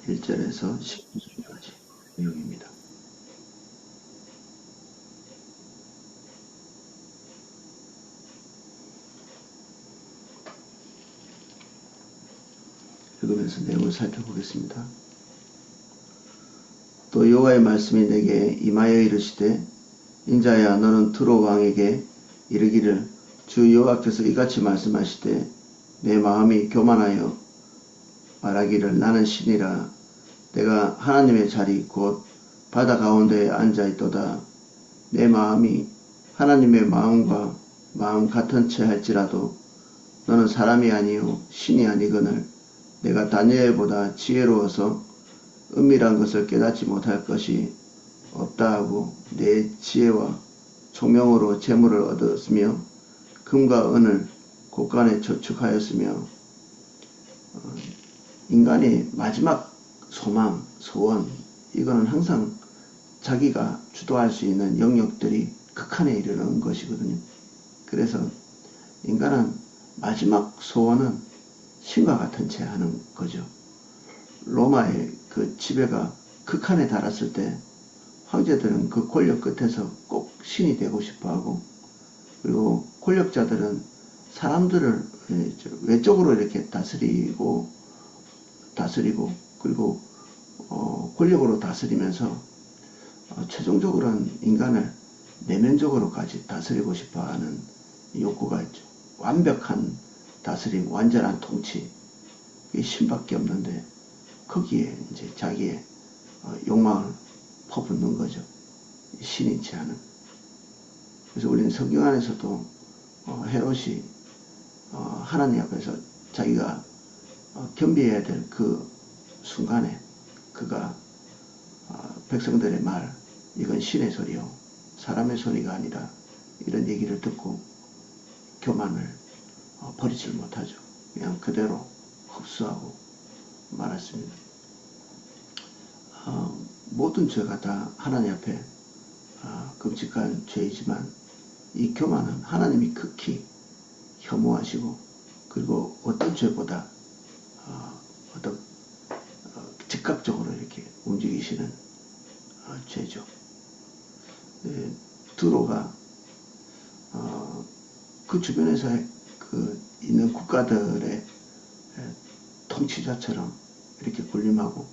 1절에서 19절까지 내용입니다. 읽으면서 내용을 살펴보겠습니다. 또 여호와의 말씀이 내게 임하여 이르시되 인자야 너는 두로 왕에게 이르기를 주 여호와께서 이같이 말씀하시되 내 마음이 교만하여 말하기를 나는 신이라 내가 하나님의 자리 곧 바다 가운데에 앉아있도다. 내 마음이 하나님의 마음과 마음 같은 채 할지라도 너는 사람이 아니요 신이 아니거늘 내가 다니엘보다 지혜로워서 은밀한 것을 깨닫지 못할 것이 없다 하고 내 지혜와 총명으로 재물을 얻었으며 금과 은을 곳간에 저축하였으며 인간의 마지막 소망, 소원 이거는 항상 자기가 주도할 수 있는 영역들이 극한에 이르는 것이거든요. 그래서 인간은 마지막 소원은 신과 같은 채 하는 거죠. 로마의 그 지배가 극한에 달았을 때 황제들은 그 권력 끝에서 꼭 신이 되고 싶어 하고, 그리고 권력자들은 사람들을 외적으로 이렇게 다스리고 그리고 권력으로 다스리면서 최종적으로는 인간을 내면적으로까지 다스리고 싶어 하는 욕구가 있죠. 완벽한 다스림, 완전한 통치, 이게 신밖에 없는데 거기에 이제 자기의 욕망을 퍼붓는 거죠. 신인치 않은. 그래서 우리는 성경 안에서도 헤롯이 하나님 앞에서 자기가 겸비해야 될 그 순간에 그가 백성들의 말, 이건 신의 소리요 사람의 소리가 아니라 이런 얘기를 듣고 교만을 버리질 못하죠. 그냥 그대로 흡수하고 말았습니다. 모든 죄가 다 하나님 앞에 끔찍한 죄이지만 이 교만은 하나님이 극히 혐오하시고, 그리고 어떤 죄보다 즉각적으로 이렇게 움직이시는 죄죠. 두로가 그 주변에서 그 있는 국가들의 통치자처럼 이렇게 군림하고,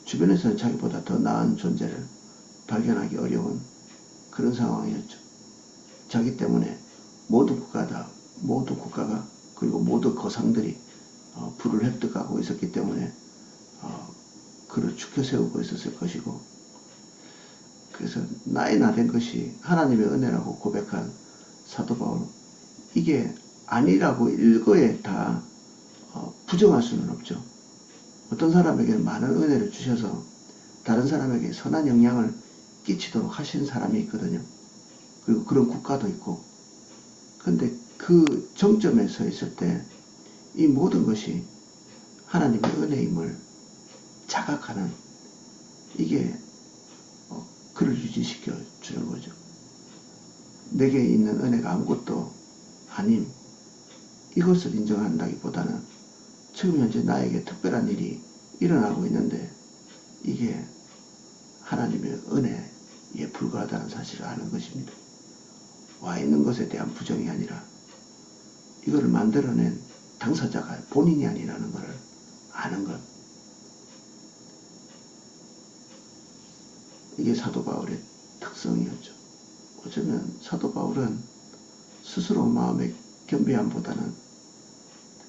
주변에서는 자기보다 더 나은 존재를 발견하기 어려운 그런 상황이었죠. 자기 때문에 모든 국가가 그리고 모든 거상들이 부를 획득하고 있었기 때문에 그를 죽여 세우고 있었을 것이고, 그래서 나의 나된 것이 하나님의 은혜라고 고백한 사도 바울, 이게 아니라고 일거에 다 부정할 수는 없죠. 어떤 사람에게 많은 은혜를 주셔서 다른 사람에게 선한 영향을 끼치도록 하신 사람이 있거든요. 그리고 그런 국가도 있고. 근데 그 정점에 서 있을 때 이 모든 것이 하나님의 은혜임을 자각하는, 이게 그를 유지시켜 주는 거죠. 내게 있는 은혜가 아무것도 아님, 이것을 인정한다기보다는 지금 현재 나에게 특별한 일이 일어나고 있는데 이게 하나님의 은혜에 불과하다는 사실을 아는 것입니다. 와 있는 것에 대한 부정이 아니라 이거를 만들어낸 당사자가 본인이 아니라는 것을 아는 것. 이게 사도 바울의 특성이었죠. 어쩌면 사도 바울은 스스로 마음의 겸비함보다는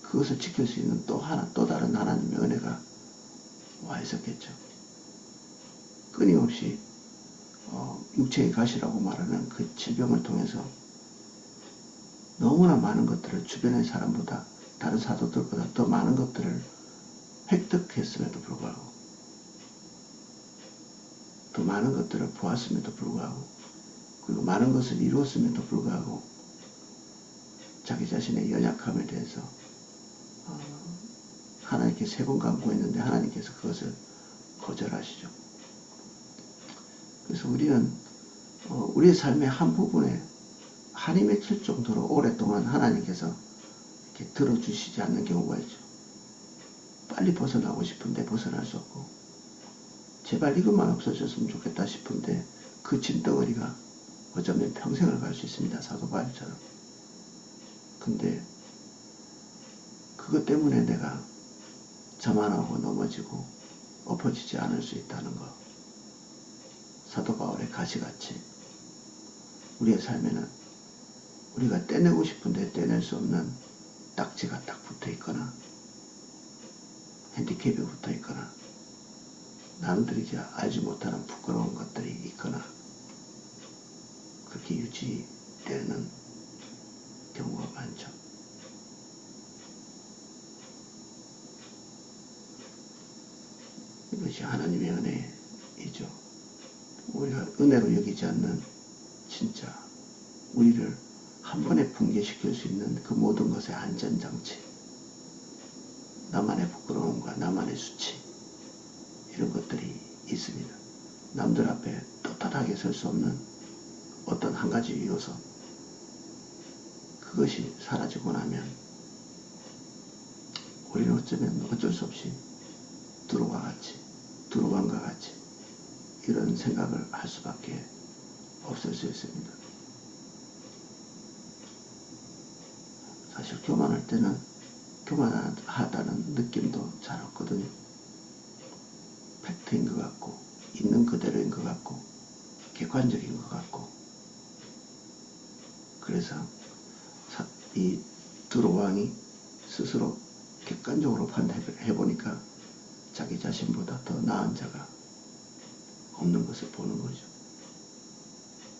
그것을 지킬 수 있는 또 다른 하나님의 은혜가 와 있었겠죠. 끊임없이 육체의 가시라고 말하는 그 질병을 통해서 너무나 많은 것들을 주변의 사람보다, 다른 사도들보다 더 많은 것들을 획득했음에도 불구하고, 더 많은 것들을 보았음에도 불구하고, 그리고 많은 것을 이루었음에도 불구하고 자기 자신의 연약함에 대해서 하나님께 3번 간구했는데 하나님께서 그것을 거절하시죠. 그래서 우리는 우리의 삶의 한 부분에 한이 맺힐 정도로 오랫동안 하나님께서 이렇게 들어주시지 않는 경우가 있죠. 빨리 벗어나고 싶은데 벗어날 수 없고, 제발 이것만 없어졌으면 좋겠다 싶은데 그 짐덩어리가 어쩌면 평생을 갈 수 있습니다. 사도바울처럼. 근데 그것 때문에 내가 자만하고 넘어지고 엎어지지 않을 수 있다는 거. 사도 바울의 가시같이 우리의 삶에는 우리가 떼내고 싶은데 떼낼 수 없는 딱지가 딱 붙어 있거나 핸디캡이 붙어 있거나 남들이 알지 못하는 부끄러운 것들이 있거나 그렇게 유지되는 경우가 많죠. 이것이 하나님의 은혜이죠. 우리가 은혜로 여기지 않는 진짜 우리를 한 번에 붕괴시킬 수 있는 그 모든 것의 안전장치, 나만의 부끄러움과 나만의 수치, 이런 것들이 있습니다. 남들 앞에 떳떳하게 설 수 없는 어떤 한 가지 요소, 그것이 사라지고 나면 우리는 어쩌면 어쩔 수 없이 두루반과 같이 이런 생각을 할 수밖에 없을 수 있습니다. 사실 교만할 때는 교만하다는 느낌도 잘 없거든요. 팩트인 것 같고 있는 그대로인 것 같고 객관적인 것 같고, 그래서 이 두로왕이 스스로 객관적으로 판단해보니까 자기 자신보다 더 나은 자가 없는 것을 보는 거죠.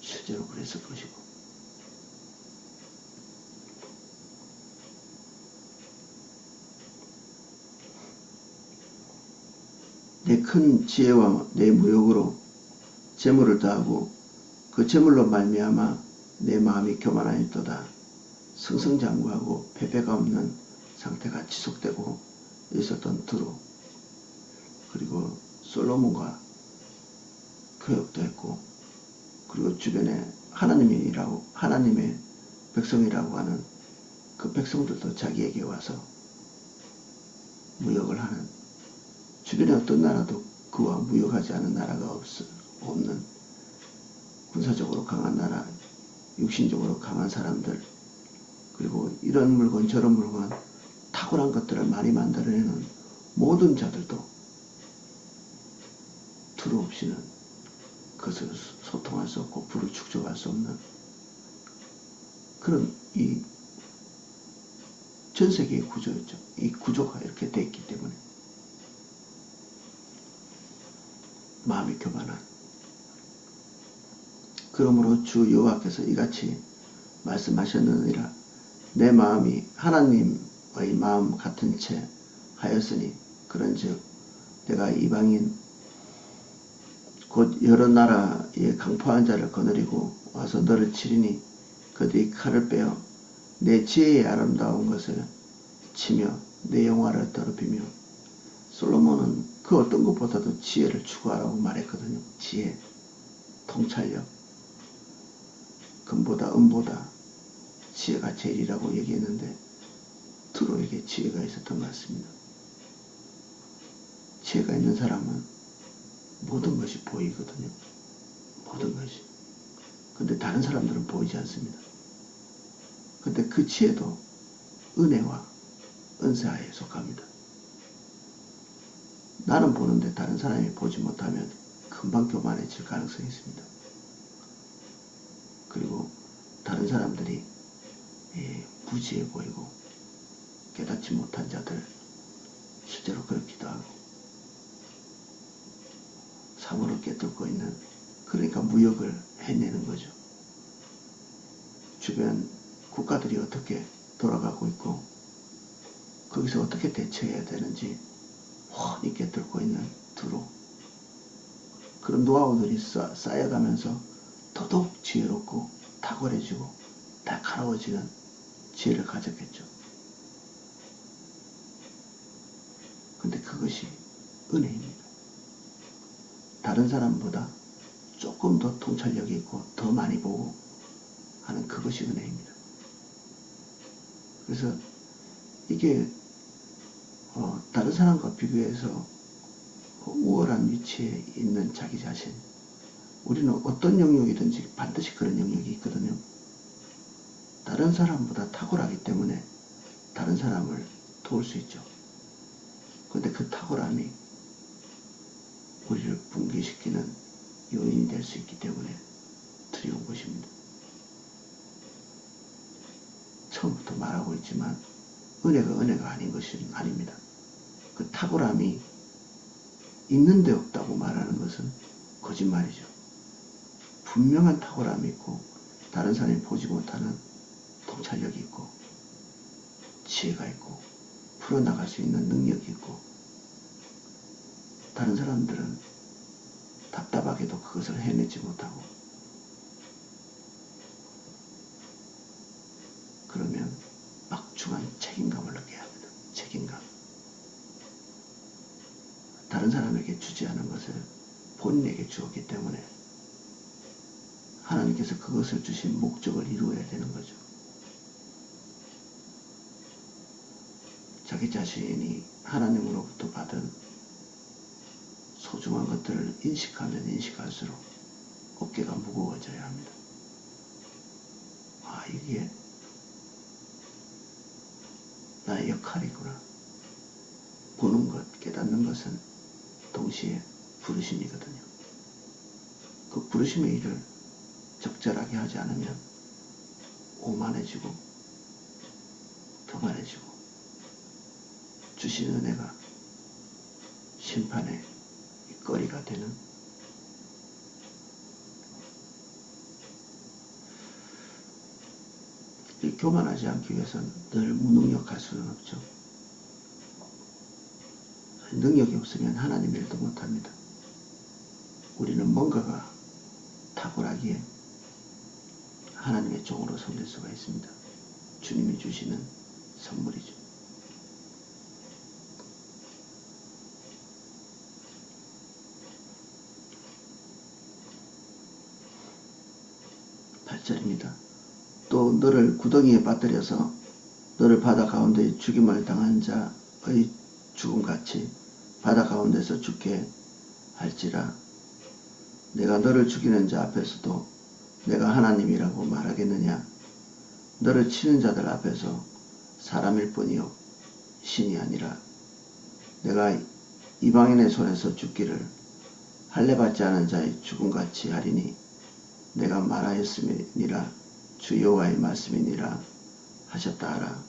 실제로 그랬을 것이고. 내 큰 지혜와 내 무욕으로 재물을 더하고 그 재물로 말미암아 내 마음이 교만하였도다. 승승장구하고 패배가 없는 상태가 지속되고 있었던 두로, 그리고 솔로몬과 교역도 했고, 그리고 주변에 하나님의 백성이라고 하는 그 백성들도 자기에게 와서 무역을 하는, 주변에 어떤 나라도 그와 무역하지 않은 나라가 없는 군사적으로 강한 나라, 육신적으로 강한 사람들, 그리고 이런 물건 저런 물건 탁월한 것들을 많이 만들어내는 모든 자들도 두루 없이는 그것을 소통할 수 없고 불을 축적할 수 없는 그런 이 전 세계의 구조였죠. 이 구조가 이렇게 돼 있기 때문에 마음이 교만한. 그러므로 주 여호와께서 이같이 말씀하셨느니라. 내 마음이 하나님의 마음 같은 채 하였으니, 그런즉 내가 이방인 곧 여러 나라의 강포한 자를 거느리고 와서 너를 치리니 그들이 칼을 빼어 내 지혜의 아름다운 것을 치며 내 영화를 더럽히며. 솔로몬은 그 어떤 것보다도 지혜를 추구하라고 말했거든요. 지혜, 통찰력, 금보다 은보다 지혜가 제일이라고 얘기했는데 두로에게 지혜가 있었던 것 같습니다. 지혜가 있는 사람은 모든 것이 보이거든요. 모든 것이. 근데 다른 사람들은 보이지 않습니다. 근데 그 지혜도 은혜와 은사에 속합니다. 나는 보는데 다른 사람이 보지 못하면 금방 교만해질 가능성이 있습니다. 그리고 다른 사람들이 무지해 보이고 깨닫지 못한 자들, 실제로 그렇기도 하고 사고를 깨뚫고 있는, 그러니까 무역을 해내는 거죠. 주변 국가들이 어떻게 돌아가고 있고 거기서 어떻게 대처해야 되는지 훤히 깨뚫고 있는 두로, 그런 노하우들이 쌓여가면서 더더욱 지혜롭고 탁월해지고 날카로워지는 지혜를 가졌겠죠. 근데 그것이 은혜입니다. 다른 사람보다 조금 더 통찰력이 있고 더 많이 보고 하는 그것이 은혜입니다. 그래서 이게 다른 사람과 비교해서 그 우월한 위치에 있는 자기 자신. 우리는 어떤 영역이든지 반드시 그런 영역이 있거든요. 다른 사람보다 탁월하기 때문에 다른 사람을 도울 수 있죠. 그런데 그 탁월함이 우리를 붕괴시키는 요인이 될 수 있기 때문에 두려운 것입니다. 처음부터 말하고 있지만 은혜가 아닌 것은 아닙니다. 그 탁월함이 있는데 없다고 말하는 것은 거짓말이죠. 분명한 탁월함이 있고 다른 사람이 보지 못하는 통찰력이 있고 지혜가 있고 풀어나갈 수 있는 능력이 있고 다른 사람들은 답답하게도 그것을 해내지 못하고 그러면 막중한 책임감을 느껴야 합니다. 책임감. 다른 사람에게 주지 않은 것을 본인에게 주었기 때문에 하나님께서 그것을 주신 목적을 이루어야 되는 거죠. 자기 자신이 하나님으로부터 받은 소중한 것들을 인식하면 인식할수록 어깨가 무거워져야 합니다. 아, 이게 나의 역할이구나. 보는 것, 깨닫는 것은 동시에 부르심이거든요. 그 부르심의 일을 적절하게 하지 않으면 오만해지고 교만해지고 주신 은혜가 심판의 거리가 되는 교만하지 않기 위해서는 늘 무능력할 수는 없죠. 능력이 없으면 하나님 일도 못합니다. 우리는 뭔가가 탁월하기에 하나님의 종으로 섬길 수가 있습니다. 주님이 주시는 선물이죠. 8절입니다. 또 너를 구덩이에 빠뜨려서 너를 바다 가운데 죽임을 당한 자의 죽음같이 바다 가운데서 죽게 할지라. 내가 너를 죽이는 자 앞에서도 내가 하나님이라고 말하겠느냐. 너를 치는 자들 앞에서 사람일 뿐이요 신이 아니라. 내가 이방인의 손에서 죽기를 할례받지 않은 자의 죽음같이 하리니 내가 말하였음이니라. 주 여호와의 말씀이니라 하셨다 하라.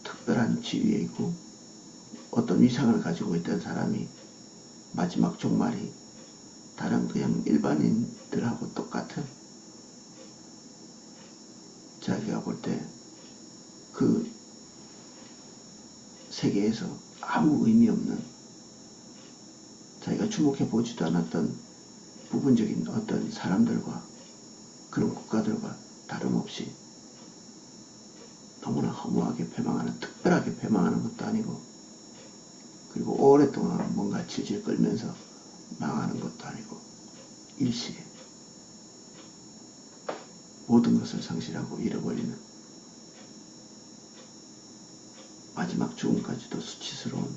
특별한 지위에 있고 어떤 위상을 가지고 있던 사람이 마지막 종말이 다른 그냥 일반인들하고 똑같은, 자기가 볼 때 그 세계에서 아무 의미 없는, 자기가 주목해 보지도 않았던 부분적인 어떤 사람들과 그런 국가들과 다름없이 너무나 허무하게 패망하는, 특별하게 패망하는 것도 아니고, 그리고 오랫동안 뭔가 질질 끌면서 망하는 것도 아니고, 일시에 모든 것을 상실하고 잃어버리는, 마지막 죽음까지도 수치스러운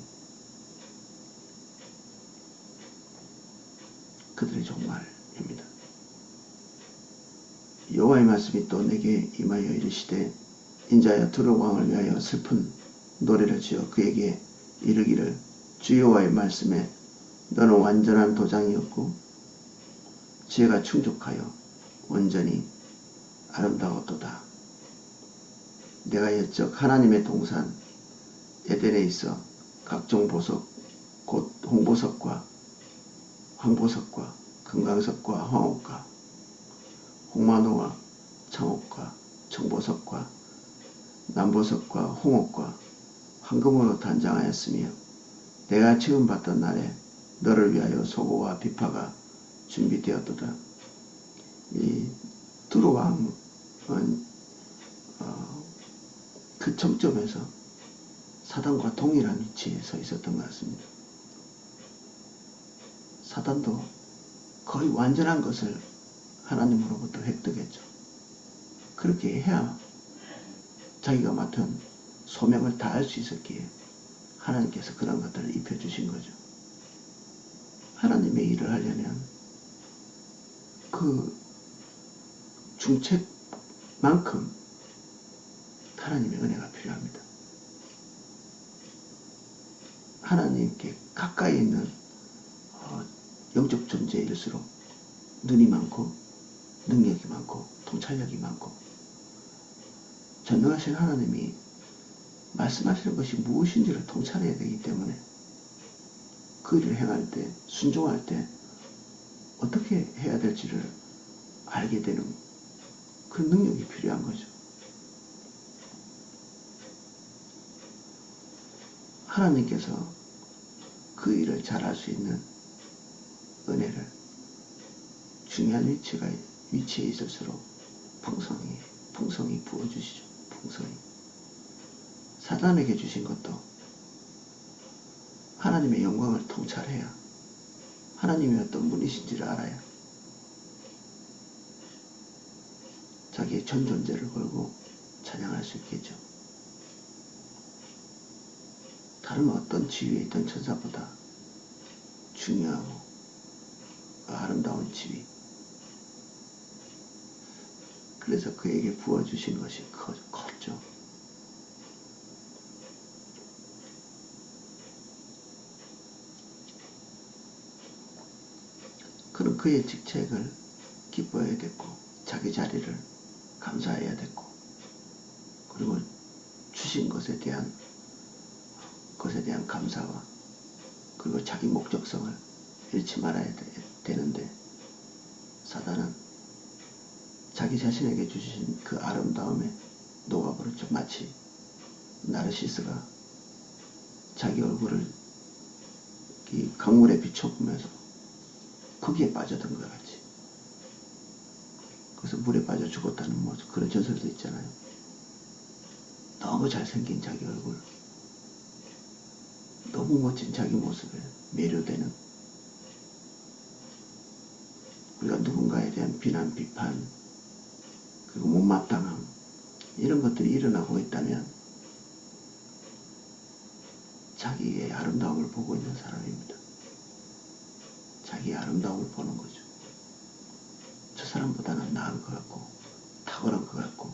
그들의 종말입니다. 여호와의 말씀이 또 내게 임하여 이르시되, 인자야 두로 왕을 위하여 슬픈 노래를 지어 그에게 이르기를, 주 여호와의 말씀에 너는 완전한 도장이었고 지혜가 충족하여 온전히 아름다웠도다. 내가 옛적 하나님의 동산 에덴에 있어 각종 보석 곧 홍보석과 황보석과 금강석과 황옥과 홍마노와 청옥과 청보석과 남보석과 홍옥과 황금으로 단장하였으며, 내가 처음 봤던 날에 너를 위하여 소고와 비파가 준비되었도다. 이 두로왕은 그 정점에서 사단과 동일한 위치에 서 있었던 것 같습니다. 사단도 거의 완전한 것을 하나님으로부터 획득했죠. 그렇게 해야 자기가 맡은 소명을 다할 수 있었기에 하나님께서 그런 것들을 입혀주신 거죠. 하나님의 일을 하려면 그 중책만큼 하나님의 은혜가 필요합니다. 하나님께 가까이 있는 영적 존재일수록 눈이 많고 능력이 많고 통찰력이 많고 전능하신 하나님이 말씀하시는 것이 무엇인지를 통찰해야 되기 때문에 그 일을 행할 때, 순종할 때 어떻게 해야 될지를 알게 되는 그런 능력이 필요한 거죠. 하나님께서 그 일을 잘할 수 있는 은혜를 중요한 위치에 있을수록 풍성히 부어주시죠. 풍성히. 사단에게 주신 것도 하나님의 영광을 통찰해야 하나님이 어떤 분이신지를 알아야 자기의 전 존재를 걸고 찬양할 수 있겠죠. 다른 어떤 지위에 있던 천사보다 중요하고 아름다운 지위. 그래서 그에게 부어주신 것이 컸죠. 그는 그의 직책을 기뻐해야 됐고 자기 자리를 감사해야 됐고 그리고 주신 것에 대한 감사와 그리고 자기 목적성을 잃지 말아야 되는데 사단은 자기 자신에게 주신 그 아름다움에 녹아버렸죠. 마치 나르시스가 자기 얼굴을 이 강물에 비춰보면서 거기에 빠져든 것 같이. 그래서 물에 빠져 죽었다는 모습, 그런 전설도 있잖아요. 너무 잘생긴 자기 얼굴, 너무 멋진 자기 모습에 매료되는, 우리가 누군가에 대한 비난, 비판, 그리고 못마땅함, 이런 것들이 일어나고 있다면 자기의 아름다움을 보고 있는 사람입니다. 자기의 아름다움을 보는 거죠. 저 사람보다는 나은 것 같고 탁월한 것 같고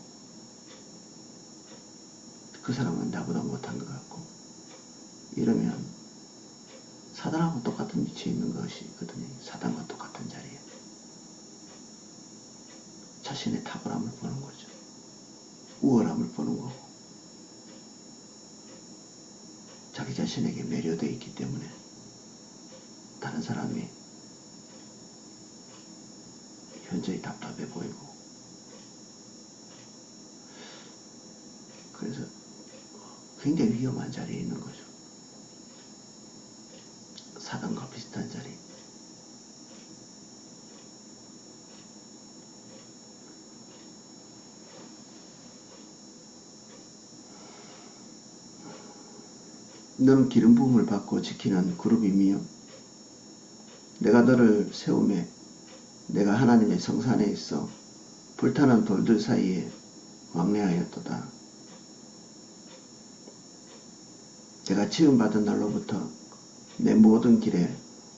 그 사람은 나보다 못한 것 같고 이러면 사단하고 똑같은 위치에 있는 것이 있거든요. 사단과 똑같은 자리에 자신의 탁월함을 보는 거죠. 우월함을 보는 거고 자기 자신에게 매료되어 있기 때문에 다른 사람이 현저히 답답해 보이고 그래서 굉장히 위험한 자리에 있는 거죠. 사단과 비슷한 자리. 너는 기름 부음을 받고 지키는 그룹이며 내가 너를 세우매 내가 하나님의 성산에 있어 불타는 돌들 사이에 왕래하였도다. 내가 지음받은 날로부터 내 모든 길에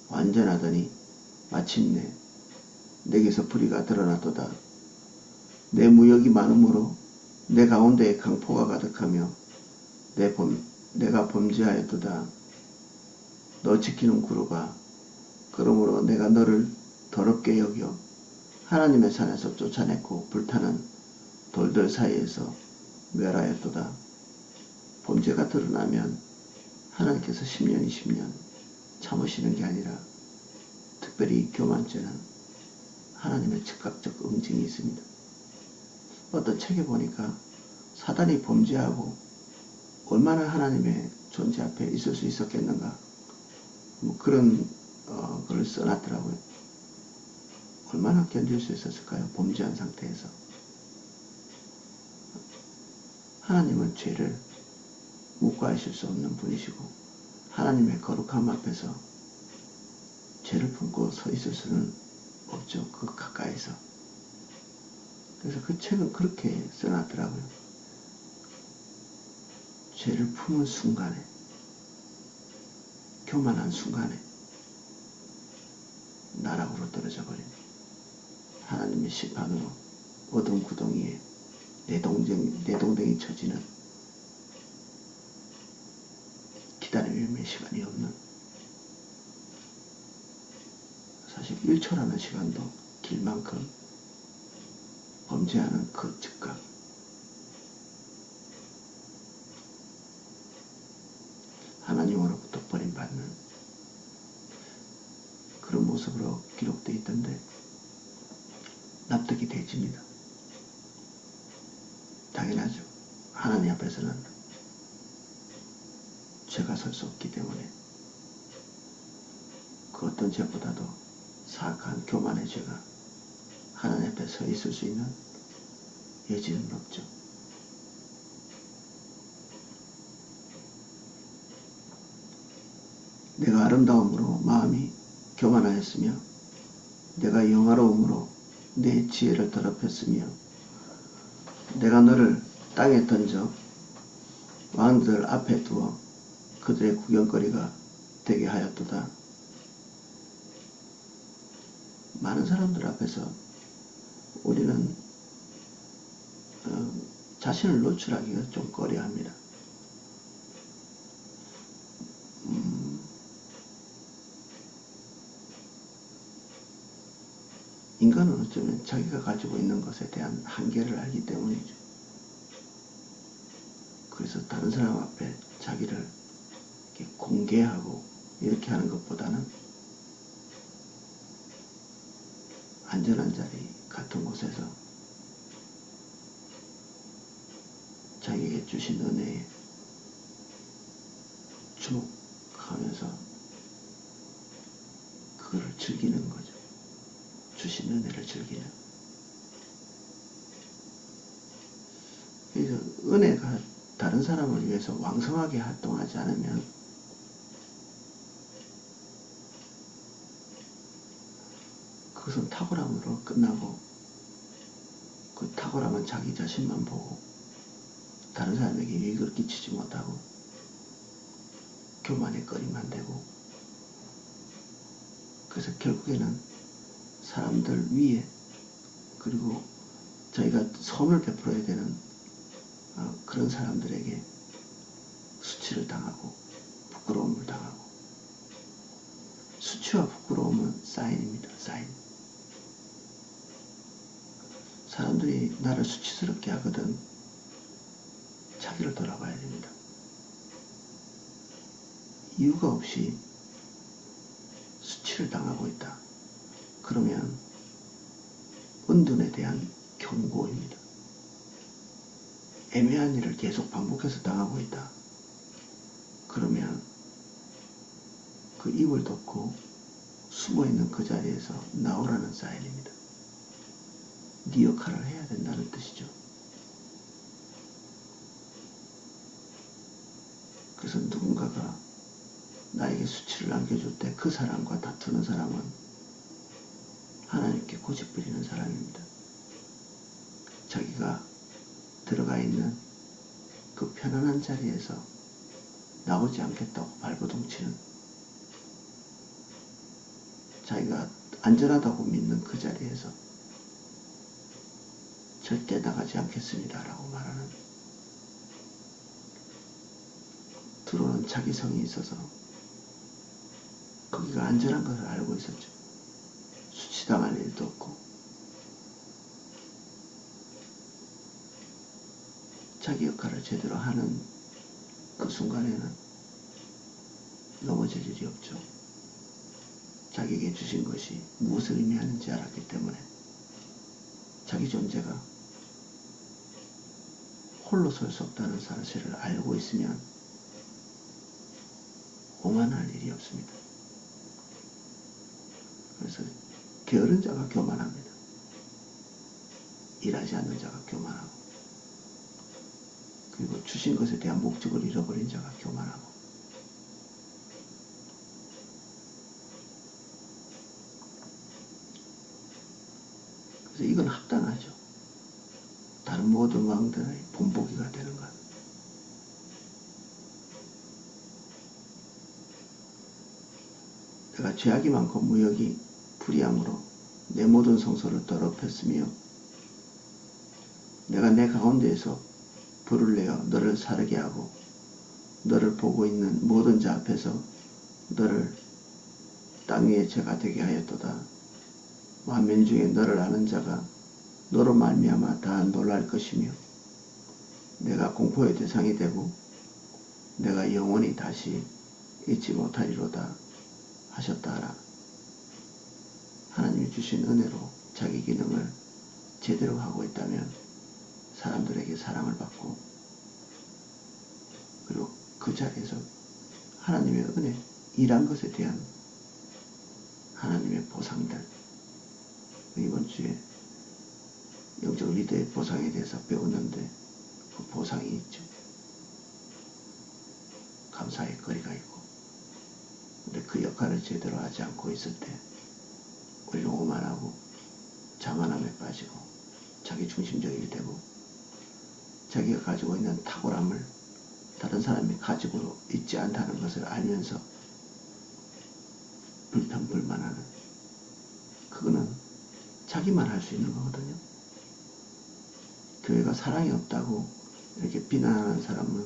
완전하더니 마침내 내게서 불의가 드러났도다. 내 무역이 많으므로 내 가운데에 강포가 가득하며 내가 범죄하였도다. 너 지키는 그룹아, 그러므로 내가 너를 더럽게 여겨 하나님의 산에서 쫓아냈고 불타는 돌들 사이에서 멸하였도다. 범죄가 드러나면 하나님께서 10년, 20년 참으시는 게 아니라 특별히 교만죄는 하나님의 즉각적 응징이 있습니다. 어떤 책에 보니까 사단이 범죄하고 얼마나 하나님의 존재 앞에 있을 수 있었겠는가 뭐 그런 글을 써놨더라고요. 얼마나 견딜 수 있었을까요? 범죄한 상태에서. 하나님은 죄를 묵과하실 수 없는 분이시고 하나님의 거룩함 앞에서 죄를 품고 서 있을 수는 없죠. 그 가까이서. 그래서 그 책은 그렇게 써놨더라고요. 죄를 품은 순간에, 교만한 순간에 떨어져 버린 하나님의 심판으로 어둠 구덩이에 내동댕이 쳐지는 기다림의 시간이 없는, 사실 1초라는 시간도 길 만큼 범죄하는 그 즉각, 하나님으로부터 버림받는 그런 모습으로 기록되어 있던데 납득이 되집니다. 당연하죠. 하나님 앞에서는 죄가 설 수 없기 때문에 그 어떤 죄보다도 사악한 교만의 죄가 하나님 앞에 서 있을 수 있는 여지는 없죠. 내가 아름다움으로 마음이 교만하였으며 내가 영화로움으로 내 지혜를 더럽혔으며 내가 너를 땅에 던져 왕들 앞에 두어 그들의 구경거리가 되게 하였도다. 많은 사람들 앞에서 우리는 자신을 노출하기가 좀 꺼려합니다. 인간은 어쩌면 자기가 가지고 있는 것에 대한 한계를 알기 때문이죠. 그래서 다른 사람 앞에 자기를 이렇게 공개하고 이렇게 하는 것보다는 안전한 자리 같은 곳에서 자기에게 주신 은혜에 주목하면서 그거를 즐기는 거죠. 주신 은혜를 즐기는. 그래서 은혜가 다른 사람을 위해서 왕성하게 활동하지 않으면 그것은 탁월함으로 끝나고, 그 탁월함은 자기 자신만 보고 다른 사람에게 유익을 끼치지 못하고 교만의 거리만 되고, 그래서 결국에는 사람들 위에, 그리고 자기가 선을 베풀어야 되는 그런 사람들에게 수치를 당하고 부끄러움을 당하고, 수치와 부끄러움은 사인입니다. 사인. 사람들이 나를 수치스럽게 하거든 자기를 돌아봐야 됩니다. 이유가 없이 수치를 당하고 있다. 그러면 은둔에 대한 경고입니다. 애매한 일을 계속 반복해서 당하고 있다. 그러면 그 입을 덮고 숨어있는 그 자리에서 나오라는 사인입니다. 네 역할을 해야 된다는 뜻이죠. 그래서 누군가가 나에게 수치를 안겨줄 때 그 사람과 다투는 사람은 하나님께 고집부리는 사람입니다. 자기가 들어가 있는 그 편안한 자리에서 나오지 않겠다고 발버둥치는, 자기가 안전하다고 믿는 그 자리에서 절대 나가지 않겠습니다 라고 말하는, 들어오는 자기성이 있어서 거기가 안전한 것을 알고 있었죠. 수치당할 일도 없고 자기 역할을 제대로 하는 그 순간에는 넘어질 일이 없죠. 자기에게 주신 것이 무엇을 의미하는지 알았기 때문에 자기 존재가 홀로 설 수 없다는 사실을 알고 있으면 오만할 일이 없습니다. 그래서 게으른 자가 교만합니다. 일하지 않는 자가 교만하고, 그리고 주신 것에 대한 목적을 잃어버린 자가 교만하고, 그래서 이건 합당하죠. 다른 모든 왕들의 본보기가 되는 것. 내가 죄악이 많고 무역이 불의함으로 내 모든 성소를 더럽혔으며 내가 내 가운데에서 불을 내어 너를 사르게 하고 너를 보고 있는 모든 자 앞에서 너를 땅 위의 죄가 되게 하였도다. 만민 중에 너를 아는 자가 너로 말미암아 다 놀랄 것이며 내가 공포의 대상이 되고 내가 영원히 다시 잊지 못하리로다 하셨다 하라. 하나님이 주신 은혜로 자기 기능을 제대로 하고 있다면 사람들에게 사랑을 받고 그리고 그 자리에서 하나님의 은혜, 일한 것에 대한 하나님의 보상들, 이번 주에 영적 리더의 보상에 대해서 배웠는데 그 보상이 있죠. 감사의 거리가 있고, 근데 그 역할을 제대로 하지 않고 있을 때 우리는 오만하고 자만함에 빠지고 자기 중심적이 되고 자기가 가지고 있는 탁월함을 다른 사람이 가지고 있지 않다는 것을 알면서 불평불만하는, 그거는 자기만 할 수 있는 거거든요. 교회가 사랑이 없다고 이렇게 비난하는 사람은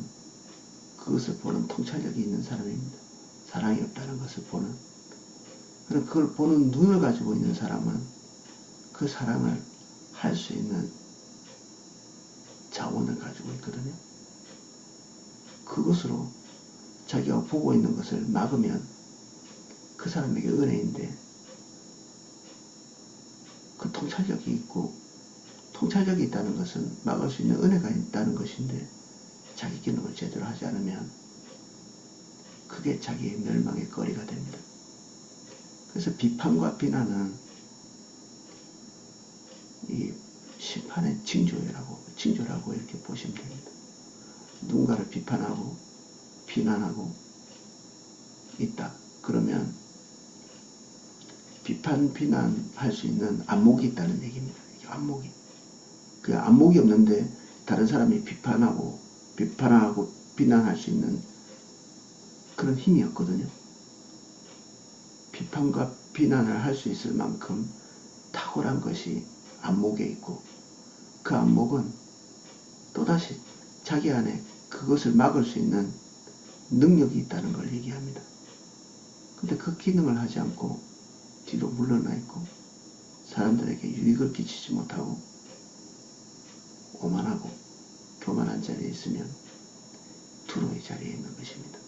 그것을 보는 통찰력이 있는 사람입니다. 사랑이 없다는 것을 보는. 그럼 그걸 보는 눈을 가지고 있는 사람은 그 사랑을 할 수 있는 자원을 가지고 있거든요. 그것으로 자기가 보고 있는 것을 막으면 그 사람에게 은혜인데, 그 통찰력이 있고, 통찰력이 있다는 것은 막을 수 있는 은혜가 있다는 것인데 자기 기능을 제대로 하지 않으면 그게 자기의 멸망의 거리가 됩니다. 그래서 비판과 비난은 이 심판의 징조라고 이렇게 보시면 됩니다. 누군가를 비판하고 비난하고 있다. 그러면 비판, 비난할 수 있는 안목이 있다는 얘기입니다. 안목이. 그 안목이 없는데 다른 사람이 비판하고 비난할 수 있는 그런 힘이 없거든요. 비판과 비난을 할 수 있을 만큼 탁월한 것이 안목에 있고, 그 안목은 또다시 자기 안에 그것을 막을 수 있는 능력이 있다는 걸 얘기합니다. 근데 그 기능을 하지 않고 뒤로 물러나 있고 사람들에게 유익을 끼치지 못하고 오만하고 교만한 자리에 있으면 두로의 자리에 있는 것입니다.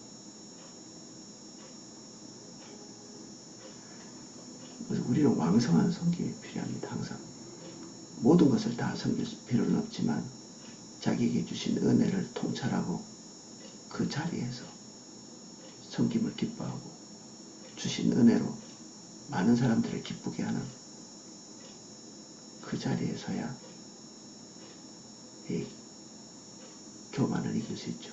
그래서 우리는 왕성한 섬김이 필요합니다. 항상 모든 것을 다 섬길 필요는 없지만 자기에게 주신 은혜를 통찰하고 그 자리에서 섬김을 기뻐하고 주신 은혜로 많은 사람들을 기쁘게 하는 그 자리에 서야 이 교만을 이길 수 있죠.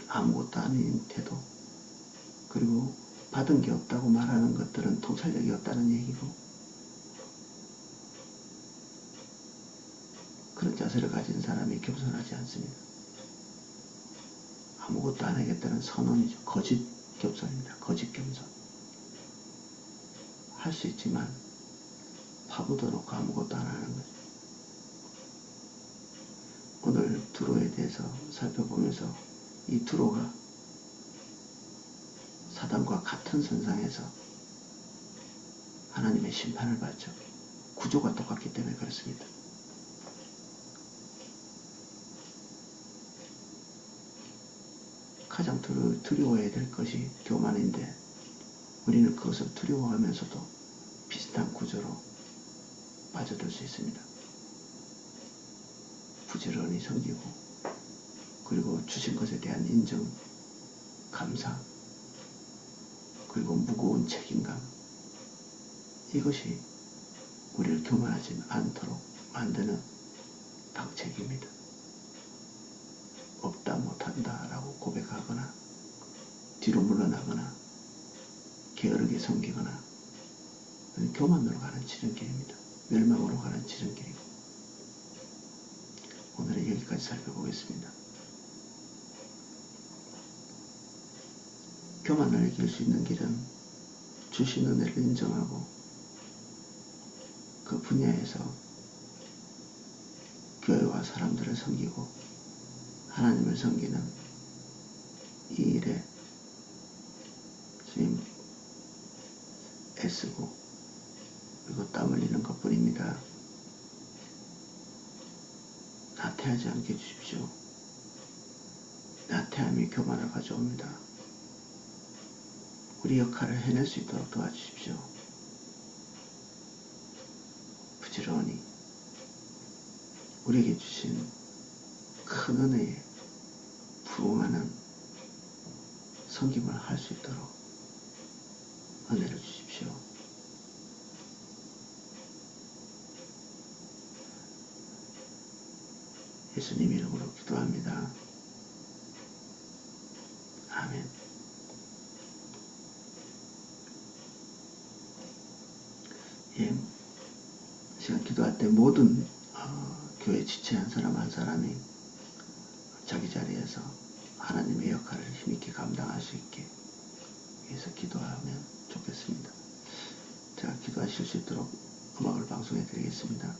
아무것도 아닌 태도, 그리고 받은 게 없다고 말하는 것들은 통찰력이 없다는 얘기고, 그런 자세를 가진 사람이 겸손하지 않습니다. 아무것도 안 하겠다는 선언이죠. 거짓 겸손입니다. 거짓 겸손. 할 수 있지만 파묻어 놓고 아무것도 안 하는 거죠. 오늘 두로에 대해서 살펴보면서 이 두로가 사단과 같은 선상에서 하나님의 심판을 받죠. 구조가 똑같기 때문에 그렇습니다. 가장 두려워해야 될 것이 교만인데 우리는 그것을 두려워하면서도 비슷한 구조로 빠져들 수 있습니다. 부지런히 섬기고, 그리고 주신 것에 대한 인정, 감사, 그리고 무거운 책임감, 이것이 우리를 교만하지 않도록 만드는 방책입니다. 없다 못한다 라고 고백하거나 뒤로 물러나거나 게으르게 섬기거나, 교만으로 가는 지름길입니다. 멸망으로 가는 지름길이고, 오늘은 여기까지 살펴보겠습니다. 교만을 이길 수 있는 길은 주신 은혜를 인정하고 그 분야에서 교회와 사람들을 섬기고 하나님을 섬기는 이 일에 주님 애쓰고 그리고 땀 흘리는 것 뿐입니다. 나태하지 않게 해주십시오. 나태함이 교만을 가져옵니다. 우리 역할을 해낼 수 있도록 도와주십시오. 부지런히 우리에게 주신 큰 은혜에 부응하는 섬김을 할 수 있도록 은혜를 주십시오. 예수님 이름으로 기도합니다. 아멘. 예, 시간 기도할 때 모든 교회 지체한 사람 한 사람이 자기 자리에서 하나님의 역할을 힘있게 감당할 수 있게 위해서 기도하면 좋겠습니다. 제가 기도하실 수 있도록 음악을 방송해 드리겠습니다.